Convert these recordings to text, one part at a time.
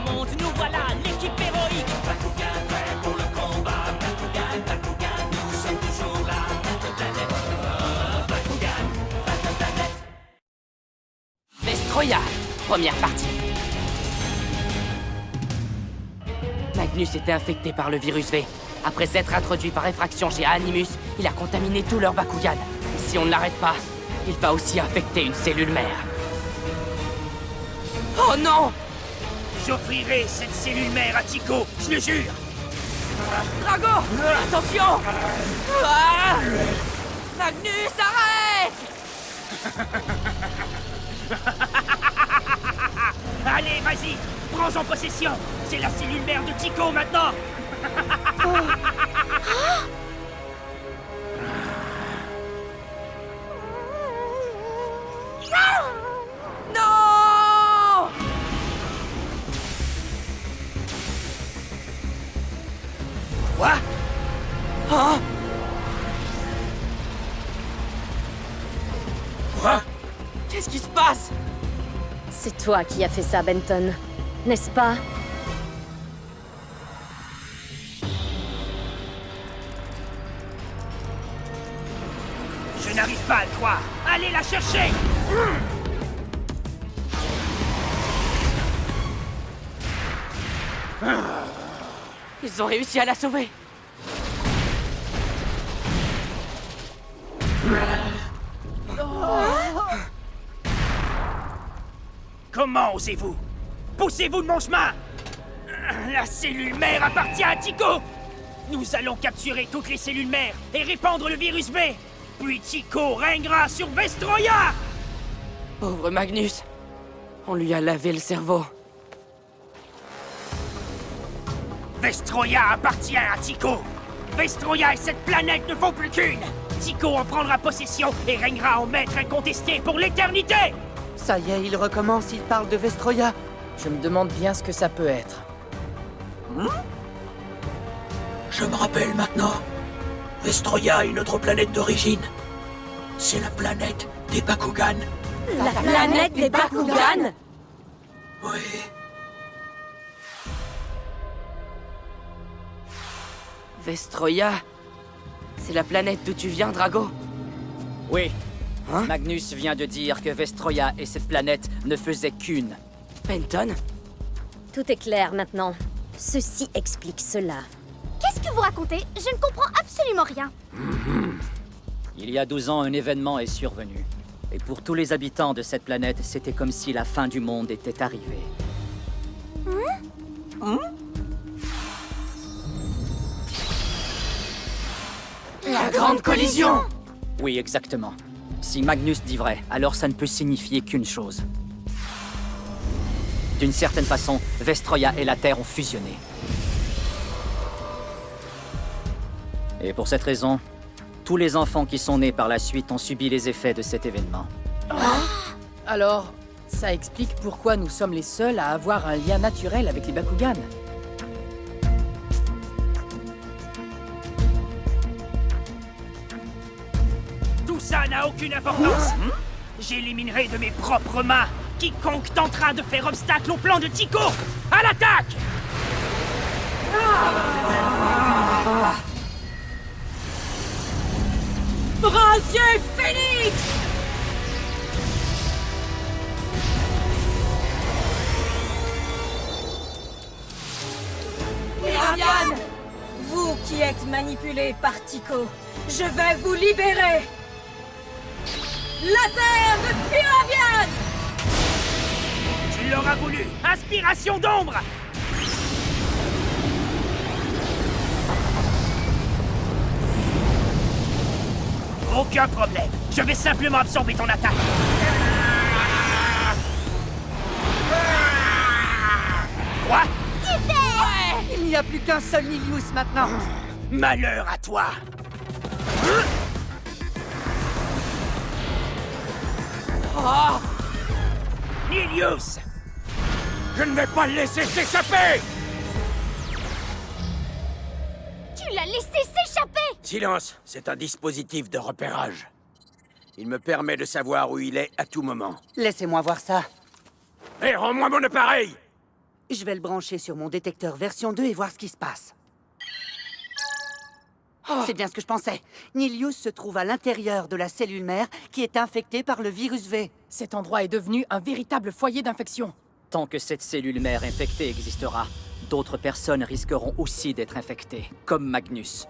monde, nous voilà, l'équipe héroïque. Bakugan, prêt pour le combat. Bakugan, Bakugan, nous sommes toujours là. Battle Planet, Bakugan, Battle Planet. Vestroya, première partie. Magnus était infecté par le virus V. Après s'être introduit par effraction chez Animus, il a contaminé tout leur Bakugan. Et si on ne l'arrête pas, il va aussi infecter une cellule mère. Oh non! J'offrirai cette cellule mère à Tico, je le jure. Drago! Attention! Ah Magnus, arrête! Allez, vas-y, prends en possession. C'est la cellule mère de Tico maintenant. Non! Quoi? Hein? Quoi? Qu'est-ce qui se passe? C'est toi qui as fait ça, Benton. N'est-ce pas? Je n'arrive pas à le croire. Allez la chercher. Ils ont réussi à la sauver. Comment osez-vous? Poussez-vous de mon chemin! La cellule mère appartient à Tico! Nous allons capturer toutes les cellules mères et répandre le virus B! Puis Tico régnera sur Vestroya! Pauvre Magnus. On lui a lavé le cerveau. Vestroya appartient à Tico! Vestroya et cette planète ne vaut plus qu'une! Tico en prendra possession et régnera en maître incontesté pour l'éternité! Ça y est, il recommence, il parle de Vestroya. Je me demande bien ce que ça peut être. Je me rappelle maintenant. Vestroya est notre planète d'origine. C'est la planète des Bakugan. La planète des Bakugan? Oui. Vestroya? C'est la planète d'où tu viens, Drago? Oui. Hein? Magnus vient de dire que Vestroya et cette planète ne faisaient qu'une. Benton? Tout est clair maintenant. Ceci explique cela. Qu'est-ce que vous racontez? Je ne comprends absolument rien. Il y a 12 ans, un événement est survenu. Et pour tous les habitants de cette planète, c'était comme si la fin du monde était arrivée. La grande collision! Oui, exactement. Si Magnus dit vrai, alors ça ne peut signifier qu'une chose. D'une certaine façon, Vestroya et la Terre ont fusionné. Et pour cette raison, tous les enfants qui sont nés par la suite ont subi les effets de cet événement. Alors, ça explique pourquoi nous sommes les seuls à avoir un lien naturel avec les Bakugan. Tout ça n'a aucune importance! J'éliminerai de mes propres mains quiconque tentera de faire obstacle au plan de Tico! À l'attaque! Brasier Phénix! Miravian! Vous qui êtes manipulé par Tico, je vais vous libérer! Laser de Miravian! Tu l'auras voulu! Inspiration d'ombre! Aucun problème. Je vais simplement absorber ton attaque. Quoi? Il n'y a plus qu'un seul Nilius maintenant. Malheur à toi! Oh! Nilius! Je ne vais pas le laisser s'échapper! Tu l'as laissé s'échapper! Silence, c'est un dispositif de repérage. Il me permet de savoir où il est à tout moment. Laissez-moi voir ça. Hé, rends-moi mon appareil! Je vais le brancher sur mon détecteur version 2 et voir ce qui se passe. C'est bien ce que je pensais. Nilius se trouve à l'intérieur de la cellule mère qui est infectée par le virus V. Cet endroit est devenu un véritable foyer d'infection. Tant que cette cellule mère infectée existera, d'autres personnes risqueront aussi d'être infectées, comme Magnus.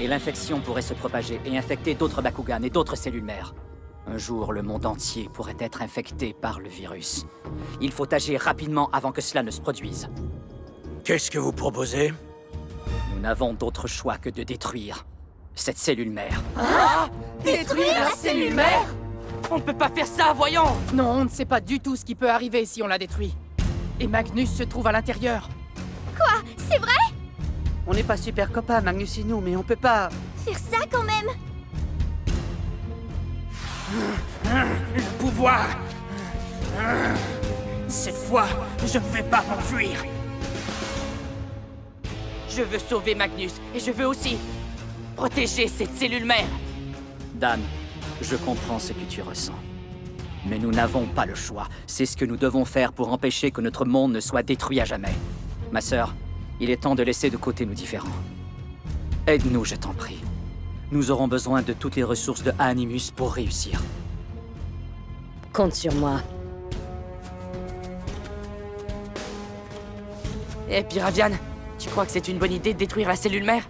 Et l'infection pourrait se propager et infecter d'autres Bakugan et d'autres cellules mères. Un jour, le monde entier pourrait être infecté par le virus. Il faut agir rapidement avant que cela ne se produise. Qu'est-ce que vous proposez? Nous n'avons d'autre choix que de détruire cette cellule mère. Détruire la cellule mère? On ne peut pas faire ça, voyons! Non, on ne sait pas du tout ce qui peut arriver si on la détruit. Et Magnus se trouve à l'intérieur. Quoi? C'est vrai? On n'est pas super copains, Magnus et nous, mais on peut pas... Faire ça quand même? Le pouvoir. Cette fois, je ne vais pas m'enfuir. Je veux sauver Magnus, et je veux aussi protéger cette cellule mère. Dan, je comprends ce que tu ressens. Mais nous n'avons pas le choix. C'est ce que nous devons faire pour empêcher que notre monde ne soit détruit à jamais. Ma sœur, il est temps de laisser de côté nos différends. Aide-nous, je t'en prie. Nous aurons besoin de toutes les ressources de Animus pour réussir. Compte sur moi. Eh, Piravian, tu crois que c'est une bonne idée de détruire la cellule mère?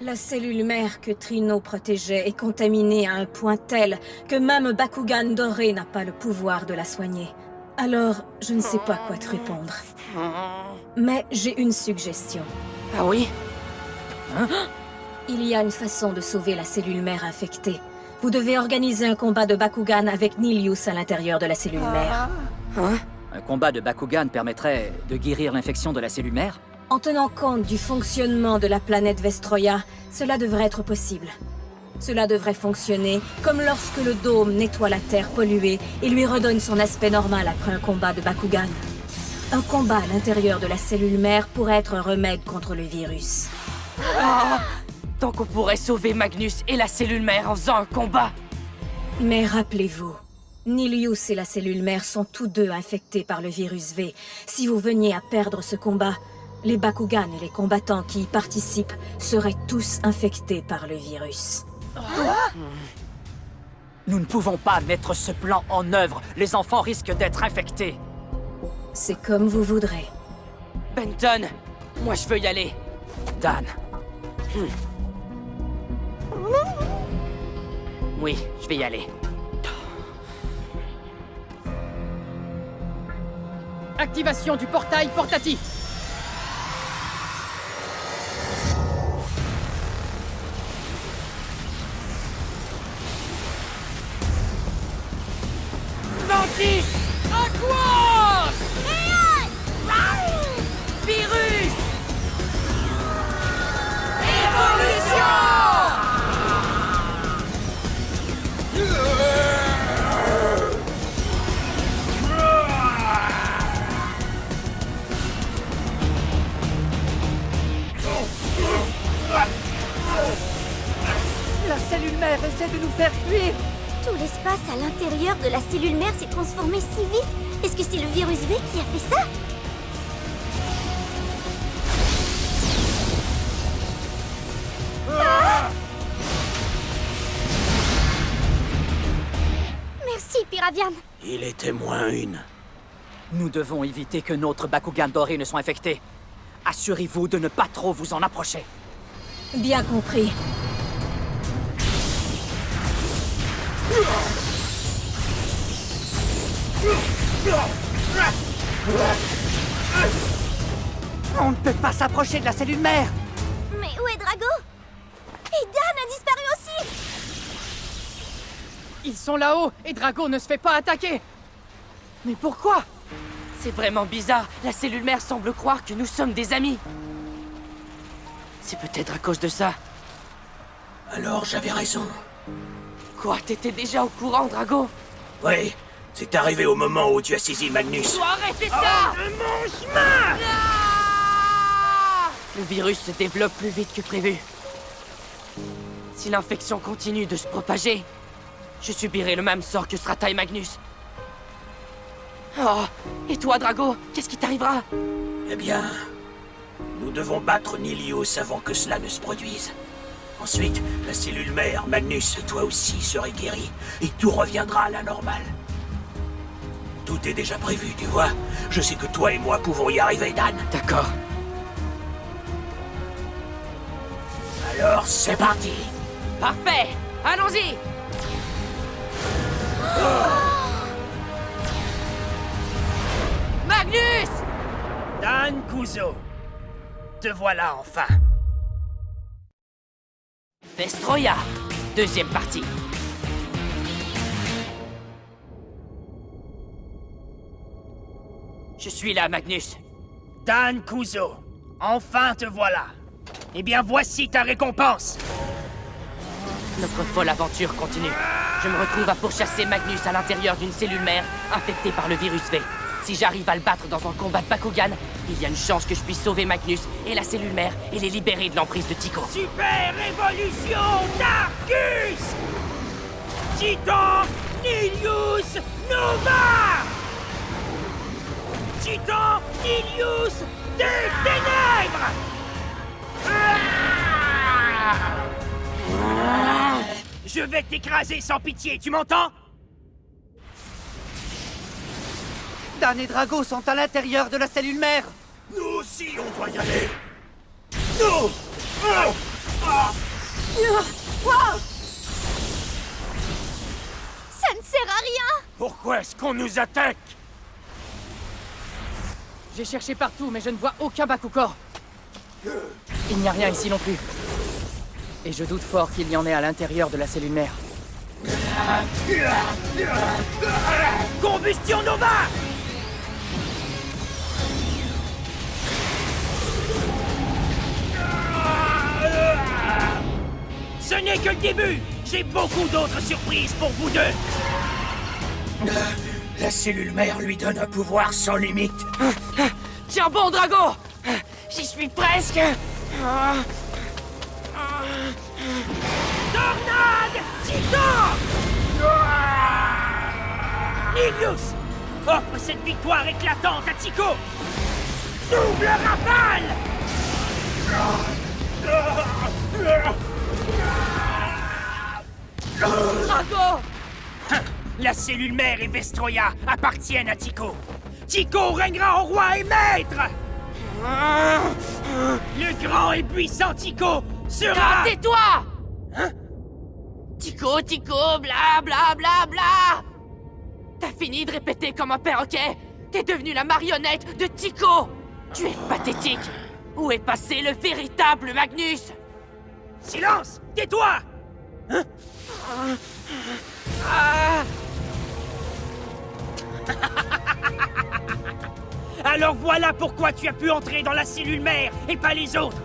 La cellule mère que Trino protégeait est contaminée à un point tel que même Bakugan doré n'a pas le pouvoir de la soigner. Alors, je ne sais pas quoi te répondre. Mais j'ai une suggestion. Ah oui? Il y a une façon de sauver la cellule mère infectée. Vous devez organiser un combat de Bakugan avec Nilius à l'intérieur de la cellule mère. Un combat de Bakugan permettrait de guérir l'infection de la cellule mère? En tenant compte du fonctionnement de la planète Vestroya, cela devrait être possible. Cela devrait fonctionner comme lorsque le dôme nettoie la terre polluée et lui redonne son aspect normal après un combat de Bakugan. Un combat à l'intérieur de la cellule mère pourrait être un remède contre le virus. Tant qu'on pourrait sauver Magnus et la cellule mère en faisant un combat. Mais rappelez-vous, Nilius et la cellule mère sont tous deux infectés par le virus V. Si vous veniez à perdre ce combat, les Bakugan et les combattants qui y participent seraient tous infectés par le virus. Nous ne pouvons pas mettre ce plan en œuvre. Les enfants risquent d'être infectés. C'est comme vous voudrez. Benton, moi je veux y aller. Dan, Oui, je vais y aller. Activation du portail portatif. Mantis! Aquos! Virus! La cellule mère essaie de nous faire fuir. Tout l'espace à l'intérieur de la cellule mère s'est transformé si vite. Est-ce que c'est le virus V qui a fait ça? Merci, Piravian. Il était moins une. nous devons éviter que notre Bakugan doré ne soit infecté. Assurez-vous de ne pas trop vous en approcher. Bien compris. On ne peut pas s'approcher de la cellule mère. Mais où est Drago? Et Dan a disparu aussi. Ils sont là-haut et Drago ne se fait pas attaquer. Mais pourquoi? C'est vraiment bizarre. La cellule mère semble croire que nous sommes des amis. C'est peut-être à cause de ça. Alors j'avais raison. Quoi, t'étais déjà au courant, Drago? Oui, c'est arrivé au moment où tu as saisi Magnus. Dois arrêter ça! Mon chemin! Le virus se développe plus vite que prévu. Si l'infection continue de se propager, je subirai le même sort que Strata et Magnus. Oh, et toi, Drago, qu'est-ce qui t'arrivera? Eh bien, nous devons battre Nilius avant que cela ne se produise. Ensuite, la cellule mère, Magnus, toi aussi, serait guéri, et tout reviendra à la normale. Tout est déjà prévu, tu vois. Je sais que toi et moi pouvons y arriver, Dan. D'accord. Alors, c'est parti. Parfait! Allons-y! Magnus! Dan Kuzo, te voilà enfin. Vestroya, deuxième partie. Je suis là, Magnus. Dan Kuzo, enfin te voilà. Eh bien, voici ta récompense. Notre folle aventure continue. Je me retrouve à pourchasser Magnus à l'intérieur d'une cellule mère infectée par le virus V. Si j'arrive à le battre dans un combat de Bakugan, il y a une chance que je puisse sauver Magnus et la cellule mère et les libérer de l'emprise de Tycho. Super Évolution Darkus! Titan Nilius Nova! Titan Nilius des Ténèbres! Je vais t'écraser sans pitié, tu m'entends? Dan et Drago sont à l'intérieur de la cellule mère. Nous aussi, on doit y aller. Nous! Ça ne sert à rien! Pourquoi est-ce qu'on nous attaque? J'ai cherché partout, mais je ne vois aucun Bakugor. Il n'y a rien ici non plus. Et je doute fort qu'il y en ait à l'intérieur de la cellule mère. Combustion Nova! Ce n'est que le début! J'ai beaucoup d'autres surprises pour vous deux! La cellule mère lui donne un pouvoir sans limite. Tiens bon, Drago! J'y suis presque! Tornade Titan! Nilius offre cette victoire éclatante à Tycho! Double rafale! Drago! La cellule mère et Vestroya appartiennent à Tycho. Tycho régnera en roi et maître! Le grand et puissant Tycho sera... Tais-toi! Hein? Tycho, Tycho, bla bla bla bla! T'as fini de répéter comme un perroquet? T'es devenu la marionnette de Tycho! Tu es pathétique! Où est passé le véritable Magnus? Silence! Tais-toi! Hein? Alors voilà pourquoi tu as pu entrer dans la cellule mère et pas les autres!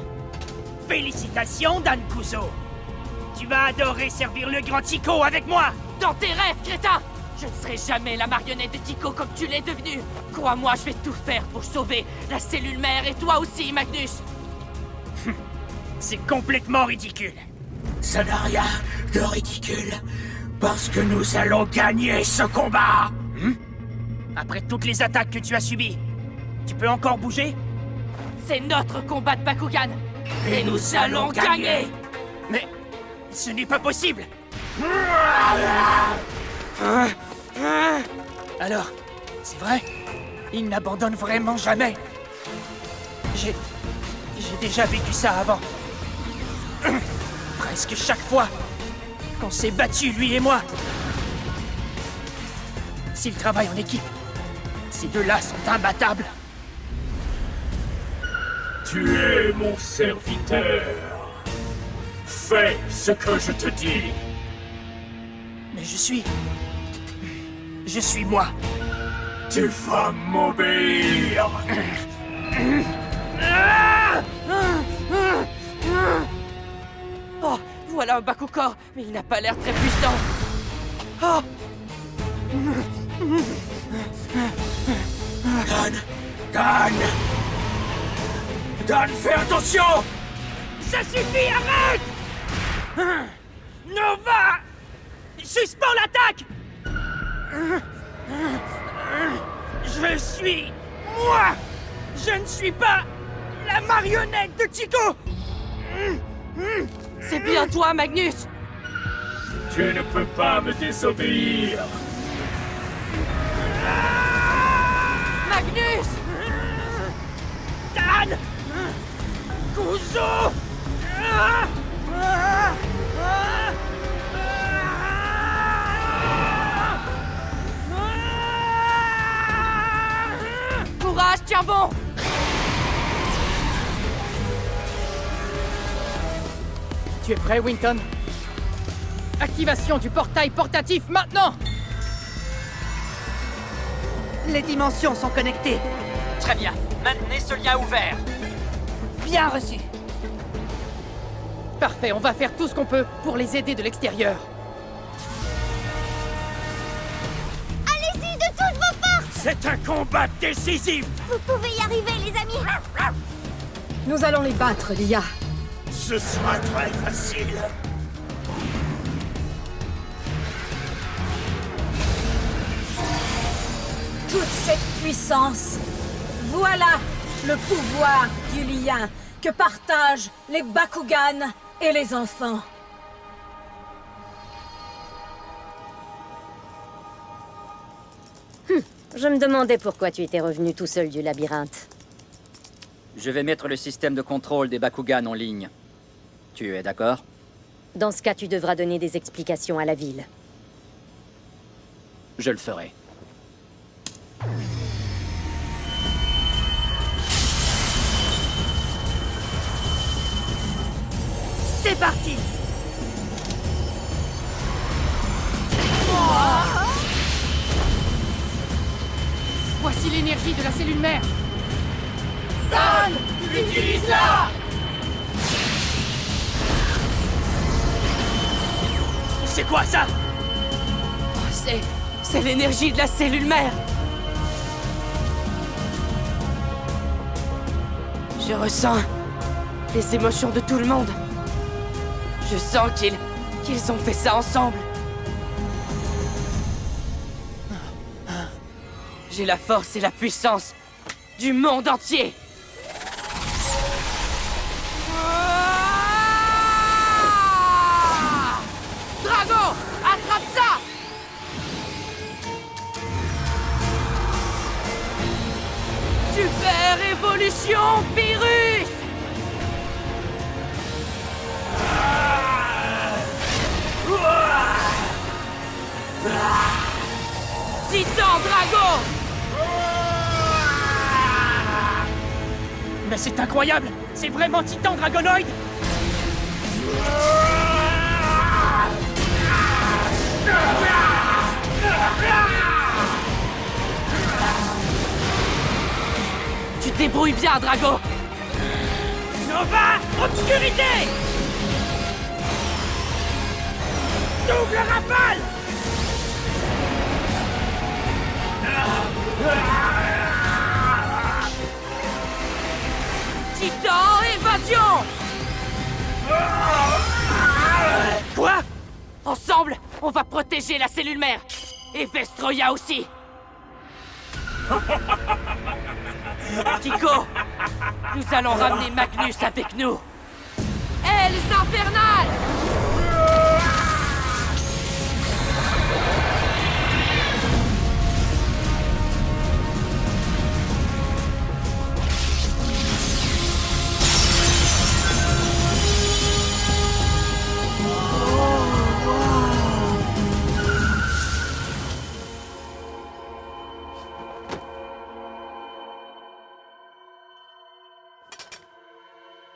Félicitations, Dan Kuzo! Tu vas adorer servir le grand Tycho avec moi! Dans tes rêves, crétin! Je ne serai jamais la marionnette de Tycho comme tu l'es devenu! Crois-moi, je vais tout faire pour sauver la cellule mère et toi aussi, Magnus! C'est complètement ridicule! Ça n'a rien de ridicule, parce que nous allons gagner ce combat. Après toutes les attaques que tu as subies, tu peux encore bouger? C'est notre combat de Bakugan! Et nous allons gagner! Mais ce n'est pas possible! Alors, c'est vrai? Il n'abandonne vraiment jamais. J'ai déjà vécu ça avant. Presque chaque fois qu'on s'est battu, lui et moi. S'ils travaillent en équipe, ces deux-là sont imbattables. Tu es mon serviteur. Fais ce que je te dis. Mais je suis moi. Tu vas m'obéir. Oh, voilà un Bakugor, mais il n'a pas l'air très puissant. Oh! Dan, fais attention! Ça suffit, arrête! Nova! Suspends l'attaque! Je suis... moi! Je ne suis pas la marionnette de Tico! C'est bien toi, Magnus! Tu ne peux pas me désobéir. Magnus! Dan! Kuzo! Courage, tiens bon! Tu es prêt, Winton? Activation du portail portatif maintenant! Les dimensions sont connectées. Très bien. Maintenez ce lien ouvert. Bien reçu. Parfait, on va faire tout ce qu'on peut pour les aider de l'extérieur. Allez-y de toutes vos forces! C'est un combat décisif! Vous pouvez y arriver, les amis! Nous allons les battre, Lia. Ce sera très facile. Toute cette puissance. Voilà le pouvoir du lien que partagent les Bakugan et les enfants. Je me demandais pourquoi tu étais revenu tout seul du labyrinthe. Je vais mettre le système de contrôle des Bakugan en ligne. Tu es d'accord? Dans ce cas, tu devras donner des explications à la ville. Je le ferai. C'est parti! Voici l'énergie de la cellule mère. Dan! Utilise-la! C'est quoi ça? C'est l'énergie de la cellule mère! Je ressens les émotions de tout le monde. Je sens qu'ils ont fait ça ensemble. J'ai la force et la puissance du monde entier. Drago, attrape ça! Super évolution, virus! Titan Drago! Mais c'est incroyable! C'est vraiment Titan Dragonoid! Tu te débrouilles bien, Drago! Nova! Obscurité! Double rafale! Titan évasion! Quoi? Ensemble, on va protéger la cellule mère! Et Vestroya aussi! Tico! Nous allons ramener Magnus avec nous! Ailes infernales!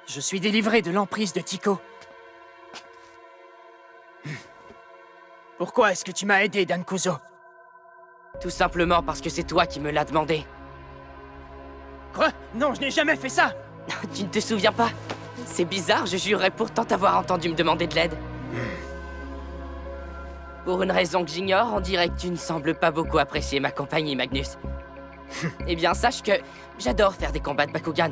Je suis délivré de l'emprise de Tico. Pourquoi est-ce que tu m'as aidé, Dan Kuzo? Tout simplement parce que c'est toi qui me l'as demandé. Quoi? Non, je n'ai jamais fait ça! Tu ne te souviens pas? C'est bizarre, je jurerais pourtant t'avoir entendu me demander de l'aide. Pour une raison que j'ignore, on dirait que tu ne sembles pas beaucoup apprécier ma compagnie, Magnus. Eh bien, sache que j'adore faire des combats de Bakugan.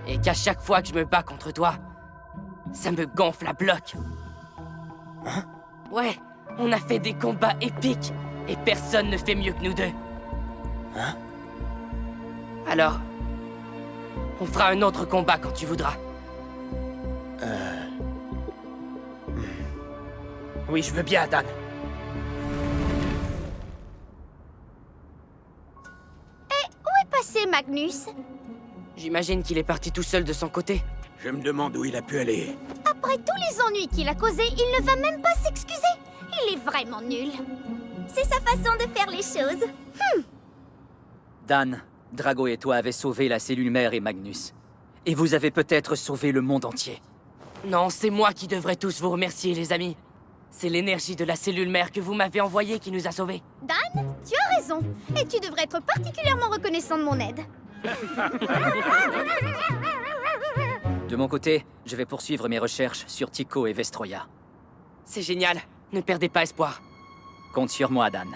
Et qu'à chaque fois que je me bats contre toi, ça me gonfle à bloc. Hein? Ouais, on a fait des combats épiques, et personne ne fait mieux que nous deux. Alors, on fera un autre combat quand tu voudras. Oui, je veux bien, Dan. Où est passé Magnus? J'imagine qu'il est parti tout seul de son côté. Je me demande où il a pu aller. Après tous les ennuis qu'il a causés, il ne va même pas s'excuser. Il est vraiment nul. C'est sa façon de faire les choses. Dan, Drago et toi avez sauvé la cellule mère et Magnus. Et vous avez peut-être sauvé le monde entier. Non, c'est moi qui devrais tous vous remercier, les amis. C'est l'énergie de la cellule mère que vous m'avez envoyée qui nous a sauvés. Dan, tu as raison. Et tu devrais être particulièrement reconnaissant de mon aide. De mon côté, je vais poursuivre mes recherches sur Tycho et Vestroia. C'est génial. Ne perdez pas espoir. Compte sur moi, Dan.